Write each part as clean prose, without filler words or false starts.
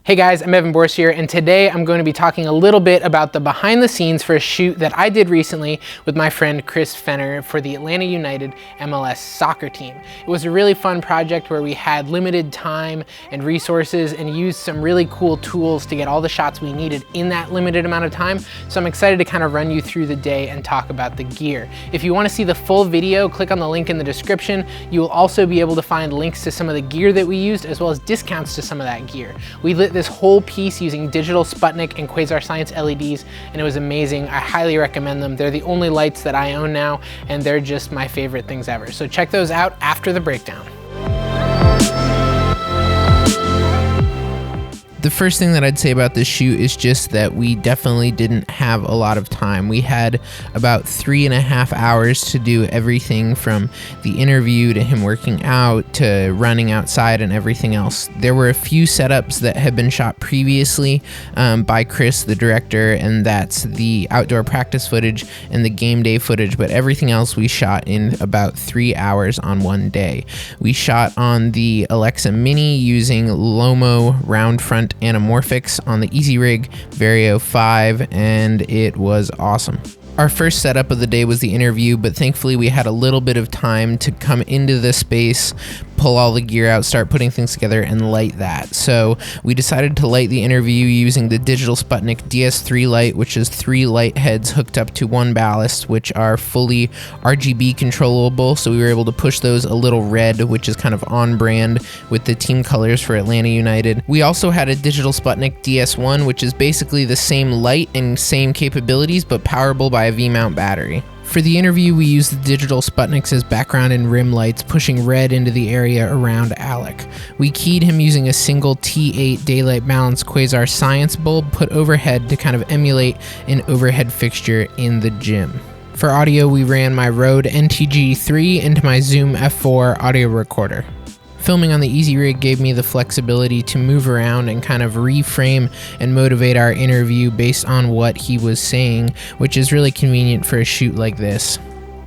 Hey guys, I'm Evan Bourcier, and today I'm going to be talking a little bit about the behind the scenes for a shoot that I did recently with my friend Chris Fenner for the Atlanta United MLS soccer team. It was a really fun project where we had limited time and resources and used some really cool tools to get all the shots we needed in that limited amount of time. So I'm excited to kind of run you through the day and talk about the gear. If you want to see the full video, click on the link in the description. You will also be able to find links to some of the gear that we used as well as discounts to some of that gear. We lit this whole piece using digital Sputnik and Quasar Science LEDs, and it was amazing. I highly recommend them. They're the only lights that I own now, and they're just my favorite things ever. So check those out after the breakdown. The first thing that I'd say about this shoot is just that we definitely didn't have a lot of time. We had about 3.5 hours to do everything from the interview to him working out to running outside and everything else. There were a few setups that had been shot previously by Chris, the director, and that's the outdoor practice footage and the game day footage, but everything else we shot in about 3 hours on one day. We shot on the Alexa Mini using Lomo round front anamorphics on the Easy Rig Vario 5, and it was awesome. Our first setup of the day was the interview, but thankfully we had a little bit of time to come into this space, pull all the gear out, start putting things together, and light that. So we decided to light the interview using the digital Sputnik DS3 light, which is 3 light heads hooked up to 1 ballast, which are fully RGB controllable. So we were able to push those a little red, which is kind of on brand with the team colors for Atlanta United. We also had a digital Sputnik DS1, which is basically the same light and same capabilities, but powerable by a V-mount battery. For the interview, we used the digital Sputniks as background and rim lights, pushing red into the area around Alec. We keyed him using a single T8 daylight balanced Quasar Science bulb put overhead to kind of emulate an overhead fixture in the gym. For audio, we ran my Rode NTG3 into my Zoom F4 audio recorder. Filming on the Easy Rig gave me the flexibility to move around and kind of reframe and motivate our interview based on what he was saying, which is really convenient for a shoot like this.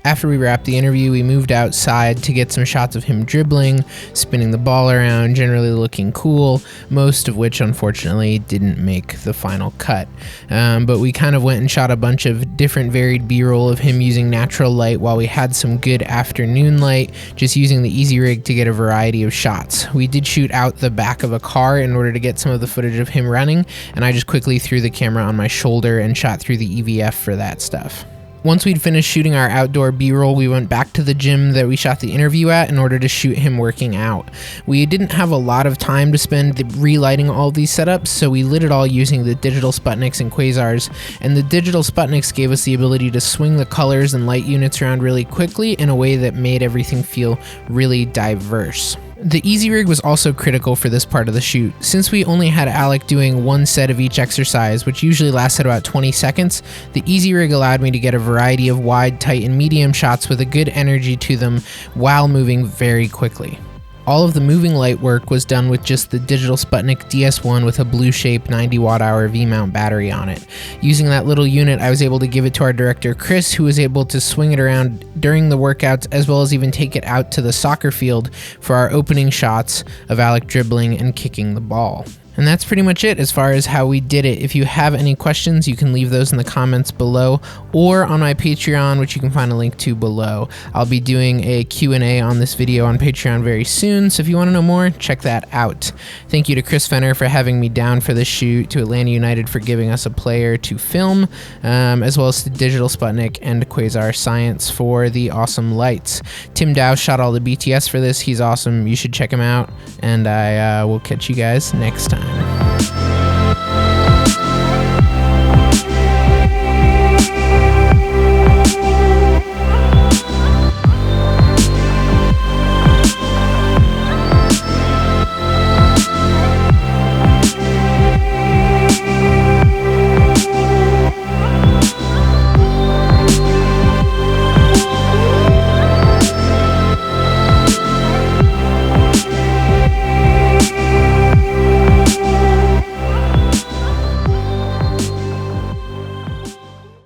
After we wrapped the interview, we moved outside to get some shots of him dribbling, spinning the ball around, generally looking cool, most of which unfortunately didn't make the final cut. But we kind of went and shot a bunch of different varied B-roll of him using natural light while we had some good afternoon light, just using the Easy Rig to get a variety of shots. We did shoot out the back of a car in order to get some of the footage of him running, and I just quickly threw the camera on my shoulder and shot through the EVF for that stuff. Once we'd finished shooting our outdoor B-roll, we went back to the gym that we shot the interview at in order to shoot him working out. We didn't have a lot of time to spend relighting all these setups, so we lit it all using the digital Sputniks and Quasars, and the digital Sputniks gave us the ability to swing the colors and light units around really quickly in a way that made everything feel really diverse. The Easy Rig was also critical for this part of the shoot. Since we only had Alec doing 1 set of each exercise, which usually lasted about 20 seconds, the Easy Rig allowed me to get a variety of wide, tight, and medium shots with a good energy to them while moving very quickly. All of the moving light work was done with just the digital Sputnik DS1 with a blue shape 90 watt-hour V-mount battery on it. Using that little unit, I was able to give it to our director Chris, who was able to swing it around during the workouts as well as even take it out to the soccer field for our opening shots of Alec dribbling and kicking the ball. And that's pretty much it as far as how we did it. If you have any questions, you can leave those in the comments below or on my Patreon, which you can find a link to below. I'll be doing a Q&A on this video on Patreon very soon, so if you want to know more, check that out. Thank you to Chris Fenner for having me down for this shoot, to Atlanta United for giving us a player to film, as well as to Digital Sputnik and Quasar Science for the awesome lights. Tim Dow shot all the BTS for this. He's awesome. You should check him out, and I will catch you guys next time.